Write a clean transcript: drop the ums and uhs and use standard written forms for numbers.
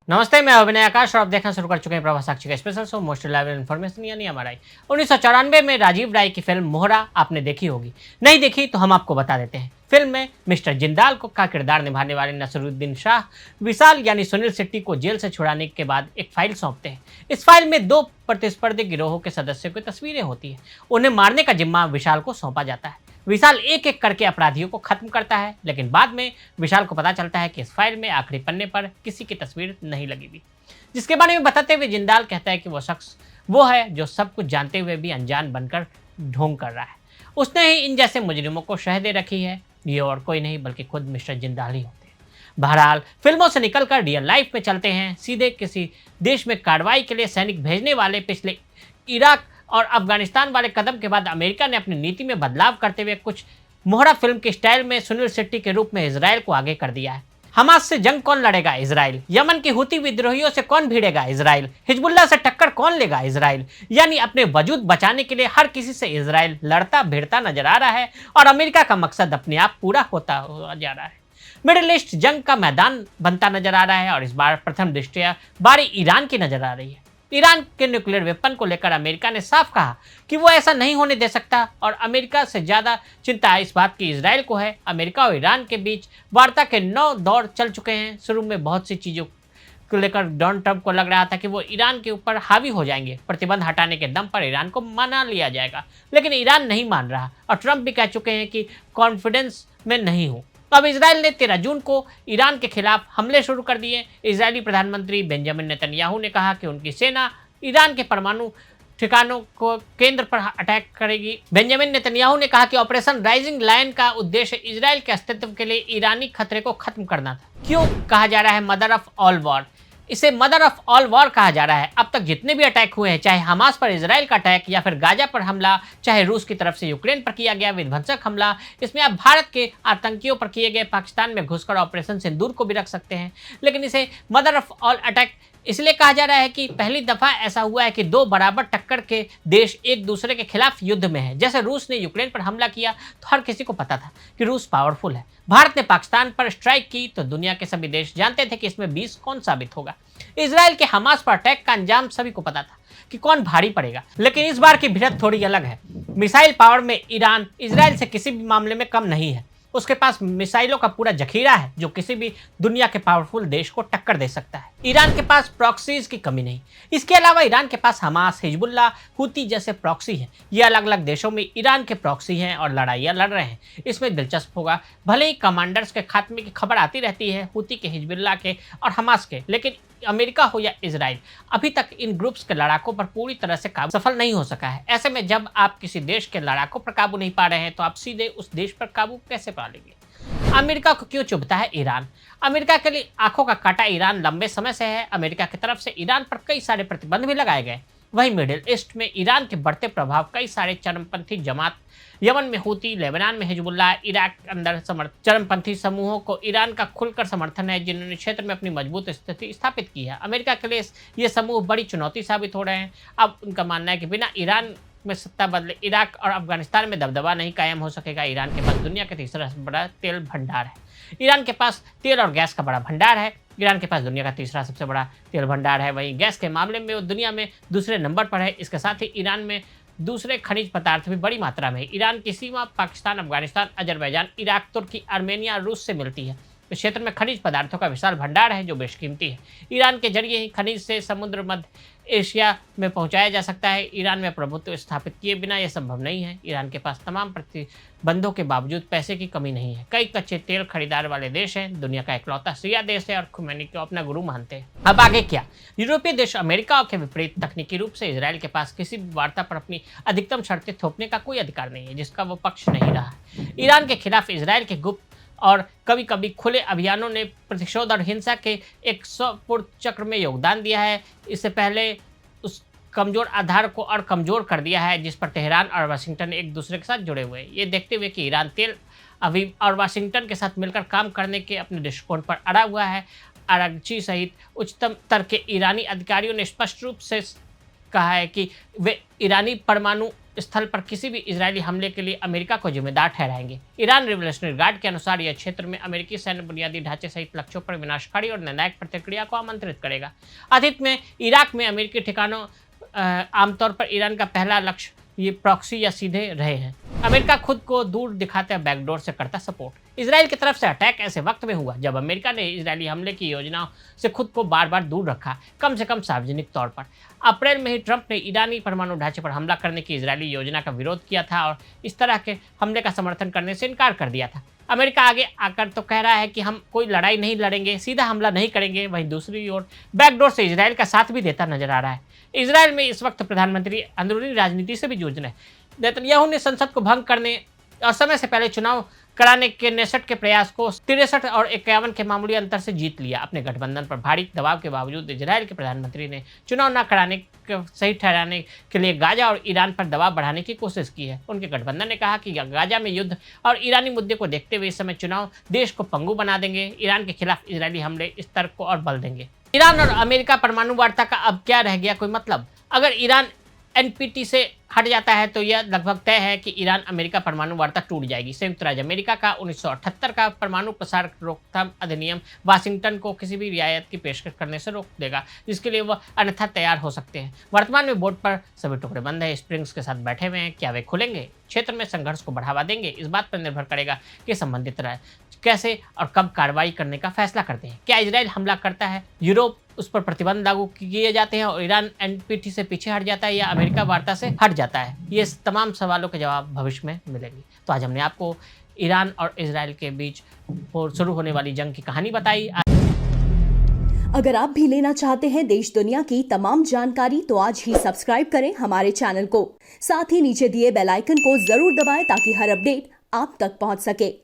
नमस्ते, मैं अभिनय आकाश और आप देखना शुरू कर चुके हैं प्रभा साक्षी का special show most reliable information यानी हमारा 1994 में राजीव राय की फिल्म मोहरा आपने देखी होगी। नहीं देखी तो हम आपको बता देते हैं। फिल्म में मिस्टर जिंदाल को का किरदार निभाने वाले नसरुद्दीन शाह विशाल यानी सुनील शेट्टी को जेल से छुड़ाने के बाद एक फाइल सौंपते हैं। इस फाइल में दो प्रतिस्पर्धी गिरोहों के सदस्यों की तस्वीरें होती है। उन्हें मारने का जिम्मा विशाल को सौंपा जाता है। विशाल एक एक करके अपराधियों को खत्म करता है, लेकिन बाद में विशाल को पता चलता है कि इस फाइल में आखिरी पन्ने पर किसी की तस्वीर नहीं लगी हुई, जिसके बारे में बताते हुए जिंदाल कहता है कि वो शख्स वो है जो सब कुछ जानते हुए भी अनजान बनकर ढोंग कर रहा है। उसने ही इन जैसे मुजरिमों को शह दे रखी है। ये और कोई नहीं बल्कि खुद मिस्टर जिंदाल ही होते हैं। बहरहाल फिल्मों से निकलकर रियल लाइफ में चलते हैं। सीधे किसी देश में कार्रवाई के लिए सैनिक भेजने वाले पिछले इराक और अफगानिस्तान वाले कदम के बाद अमेरिका ने अपनी नीति में बदलाव करते हुए कुछ मोहरा फिल्म के स्टाइल में सुनील शेट्टी के रूप में इजराइल को आगे कर दिया है। हमास से जंग कौन लड़ेगा? इजराइल। यमन की हुती विद्रोहियों से कौन भिड़ेगा? इजराइल। हिजबुल्लाह से टक्कर कौन लेगा? इजराइल। यानी अपने वजूद बचाने के लिए हर किसी से इजराइल लड़ता भिड़ता नजर आ रहा है और अमेरिका का मकसद अपने आप पूरा होता हुआ जा रहा है। मिडिल ईस्ट जंग का मैदान बनता नजर आ रहा है और इस बार प्रथम दृष्टया बारी ईरान की नजर आ रही है। ईरान के न्यूक्लियर वेपन को लेकर अमेरिका ने साफ कहा कि वो ऐसा नहीं होने दे सकता और अमेरिका से ज़्यादा चिंता इस बात की इजराइल को है। अमेरिका और ईरान के बीच वार्ता के 9 दौर चल चुके हैं। शुरू में बहुत सी चीज़ों को लेकर डोनाल्ड ट्रंप को लग रहा था कि वो ईरान के ऊपर हावी हो जाएंगे, प्रतिबंध हटाने के दम पर ईरान को मना लिया जाएगा, लेकिन ईरान नहीं मान रहा और ट्रंप भी कह चुके हैं कि कॉन्फिडेंस में नहीं हूँ। अब इजराइल ने 13 जून को ईरान के खिलाफ हमले शुरू कर दिए। इजरायली प्रधानमंत्री बेंजामिन नेतन्याहू ने कहा कि उनकी सेना ईरान के परमाणु ठिकानों को केंद्र पर अटैक करेगी। बेंजामिन नेतन्याहू ने कहा कि ऑपरेशन राइजिंग लायन का उद्देश्य इजराइल के अस्तित्व के लिए ईरानी खतरे को खत्म करना था। क्यों कहा जा रहा है मदर ऑफ ऑल वॉर? इसे मदर ऑफ ऑल वॉर कहा जा रहा है। अब तक जितने भी अटैक हुए हैं, चाहे हमास पर इजराइल का अटैक या फिर गाजा पर हमला, चाहे रूस की तरफ से यूक्रेन पर किया गया विध्वंसक हमला, इसमें आप भारत के आतंकियों पर किए गए पाकिस्तान में घुसकर ऑपरेशन सिंदूर को भी रख सकते हैं। लेकिन इसे मदर ऑफ ऑल अटैक इसलिए कहा जा रहा है कि पहली दफा ऐसा हुआ है कि दो बराबर टक्कर के देश एक दूसरे के खिलाफ युद्ध में हैं। जैसे रूस ने यूक्रेन पर हमला किया तो हर किसी को पता था कि रूस पावरफुल है। भारत ने पाकिस्तान पर स्ट्राइक की तो दुनिया के सभी देश जानते थे कि इसमें 20 कौन साबित होगा। इजराइल के हमास पर अटैक का अंजाम सभी को पता था कि कौन भारी पड़ेगा, लेकिन इस बार की भिड़ंत थोड़ी अलग है। मिसाइल पावर में ईरान इजराइल से किसी भी मामले में कम नहीं है। उसके पास मिसाइलों का पूरा जखीरा है जो किसी भी दुनिया के पावरफुल देश को टक्कर दे सकता है। ईरान के पास प्रॉक्सीज की कमी नहीं। इसके अलावा ईरान के पास हमास, हिजबुल्लाह, हुती जैसे प्रॉक्सी हैं। ये अलग अलग देशों में ईरान के प्रॉक्सी हैं और लड़ाइयाँ लड़ रहे हैं। इसमें दिलचस्प होगा, भले ही कमांडर्स के खात्मे की खबर आती रहती है, हुती के, हिजबुल्लाह के और हमास के, लेकिन अमेरिका हो या इजराइल, अभी तक इन ग्रुप्स के लड़ाकों पर पूरी तरह से काबू सफल नहीं हो सका है। ऐसे में जब आप किसी देश के लड़ाकों पर काबू नहीं पा रहे हैं तो आप सीधे उस देश पर काबू कैसे पा लेंगे? अमेरिका को क्यों चुभता है ईरान? अमेरिका के लिए आंखों का काटा ईरान लंबे समय से है। अमेरिका की तरफ से ईरान पर कई सारे प्रतिबंध भी लगाए गए। वहीं मिडिल ईस्ट में ईरान के बढ़ते प्रभाव, कई सारे चरमपंथी जमात, यमन में हुती, लेबनान में हिजबुल्लाह, इराक के अंदर चरमपंथी समूहों को ईरान का खुलकर समर्थन है, जिन्होंने क्षेत्र में अपनी मजबूत स्थिति स्थापित की है। अमेरिका के लिए ये समूह बड़ी चुनौती साबित हो रहे हैं। अब उनका मानना है कि बिना ईरान में सत्ता बदले इराक और अफगानिस्तान में दबदबा नहीं कायम हो सकेगा। ईरान के पास दुनिया का तीसरा बड़ा तेल भंडार है। ईरान के पास तेल और गैस का बड़ा भंडार है। ईरान के पास दुनिया का तीसरा सबसे बड़ा तेल भंडार है। वहीं गैस के मामले में वो दुनिया में दूसरे नंबर पर है। इसके साथ ही ईरान में दूसरे खनिज पदार्थ भी बड़ी मात्रा में है। ईरान की सीमा पाकिस्तान, अफगानिस्तान, अजरबैजान, इराक, तुर्की, आर्मेनिया, रूस से मिलती है। इस क्षेत्र में खनिज पदार्थों का विशाल भंडार है जो बेशकीमती है। ईरान के जरिए ही खनिज से समुद्र मध्य एशिया में पहुंचाया जा सकता है। ईरान में प्रभुत्व स्थापित किए बिना यह संभव नहीं है। ईरान के पास तमाम प्रतिबंधों के बावजूद पैसे की कमी नहीं है। कई कच्चे तेल खरीदार वाले देश हैं। दुनिया का इकलौता शिया देश है और खुमैनी को अपना गुरु मानते हैं। अब आगे क्या? यूरोपीय देश अमेरिका के विपरीत तकनीकी रूप से इजराइल के पास किसी भी वार्ता पर अपनी अधिकतम शर्तें थोपने का कोई अधिकार नहीं है, जिसका वो पक्ष नहीं रहा है। ईरान के खिलाफ इजराइल के गुप्त और कभी कभी खुले अभियानों ने प्रतिशोध और हिंसा के एक स्वपूर्ण चक्र में योगदान दिया है। इससे पहले उस कमजोर आधार को और कमजोर कर दिया है जिस पर तेहरान और वाशिंगटन एक दूसरे के साथ जुड़े हुए हैं। ये देखते हुए कि ईरान तेल अवीव और वाशिंगटन के साथ मिलकर काम करने के अपने दृष्टिकोण पर अड़ा हुआ है। आरागची सहित उच्चतम स्तर के ईरानी अधिकारियों ने स्पष्ट रूप से कहा है कि वे ईरानी परमाणु स्थल पर किसी भी इजरायली हमले के लिए अमेरिका को जिम्मेदार ठहराएंगे। ईरान रिवोल्यूशनरी गार्ड के अनुसार यह क्षेत्र में अमेरिकी सैन्य बुनियादी ढांचे सहित लक्ष्यों पर विनाशकारी और निर्णायक प्रतिक्रिया को आमंत्रित करेगा। अतीत में इराक में अमेरिकी ठिकानों आमतौर पर ईरान का पहला लक्ष्य ये प्रॉक्सी या सीधे रहे हैं। अमेरिका खुद को दूर दिखाते बैकडोर से करता सपोर्ट। इसराइल की तरफ से अटैक ऐसे वक्त में हुआ जब अमेरिका ने इजरायली हमले की योजनाओं से खुद को बार बार दूर रखा, कम से कम सार्वजनिक तौर पर। अप्रैल में ही ट्रंप ने ईरानी परमाणु ढांचे पर हमला करने की इजरायली योजना का विरोध किया था और इस तरह के हमले का समर्थन करने से इनकार कर दिया था। अमेरिका आगे आकर तो कह रहा है कि हम कोई लड़ाई नहीं लड़ेंगे, सीधा हमला नहीं करेंगे, वहीं दूसरी ओर बैकडोर से इजराइल का साथ भी देता नजर आ रहा है। इजराइल में इस वक्त प्रधानमंत्री अंदरूनी राजनीति से भी जूझ रहे हैं। नेतन्याहू ने संसद को भंग करने और समय से पहले चुनाव कराने के 69 के प्रयास को 63 और 51 के मामूली अंतर से जीत लिया। अपने गठबंधन पर भारी दबाव के बावजूद इजराइल के प्रधानमंत्री ने चुनाव न कराने के सही ठहराने के लिए गाजा और ईरान पर दबाव बढ़ाने की कोशिश की है। उनके गठबंधन ने कहा कि गाजा में युद्ध और ईरानी मुद्दे को देखते हुए इस समय चुनाव देश को पंगु बना देंगे, ईरान के खिलाफ इजरायली हमले इस तर्क को और बल देंगे। ईरान और अमेरिका परमाणु वार्ता का अब क्या रह गया कोई मतलब? अगर ईरान एनपीटी से हट जाता है तो यह लगभग तय है कि ईरान अमेरिका परमाणु वार्ता टूट जाएगी। संयुक्त राज्य अमेरिका का 1978 का परमाणु प्रसार रोकथाम अधिनियम वाशिंगटन को किसी भी रियायत की पेशकश करने से रोक देगा, जिसके लिए वह अन्यथा तैयार हो सकते हैं। वर्तमान में बोर्ड पर सभी टुकड़े बंद है, स्प्रिंग्स के साथ बैठे हुए हैं। क्या वे खुलेंगे, क्षेत्र में संघर्ष को बढ़ावा देंगे? इस बात पर निर्भर करेगा कि संबंधित कैसे और कब कार्रवाई करने का फैसला करते हैं। क्या इजराइल हमला करता है, यूरोप उस पर प्रतिबंध लागू किए जाते हैं और ईरान एनपीटी से पीछे हट जाता है, या अमेरिका वार्ता से हट जाता है? ये तमाम सवालों के जवाब भविष्य में मिलेंगे। तो आज हमने आपको ईरान और इजराइल के बीच शुरू होने वाली जंग की कहानी बताई। अगर आप भी लेना चाहते हैं देश दुनिया की तमाम जानकारी तो आज ही सब्सक्राइब करें हमारे चैनल को। साथ ही नीचे दिए बेल आइकन को जरूर दबाएं ताकि हर अपडेट आप तक पहुंच सके।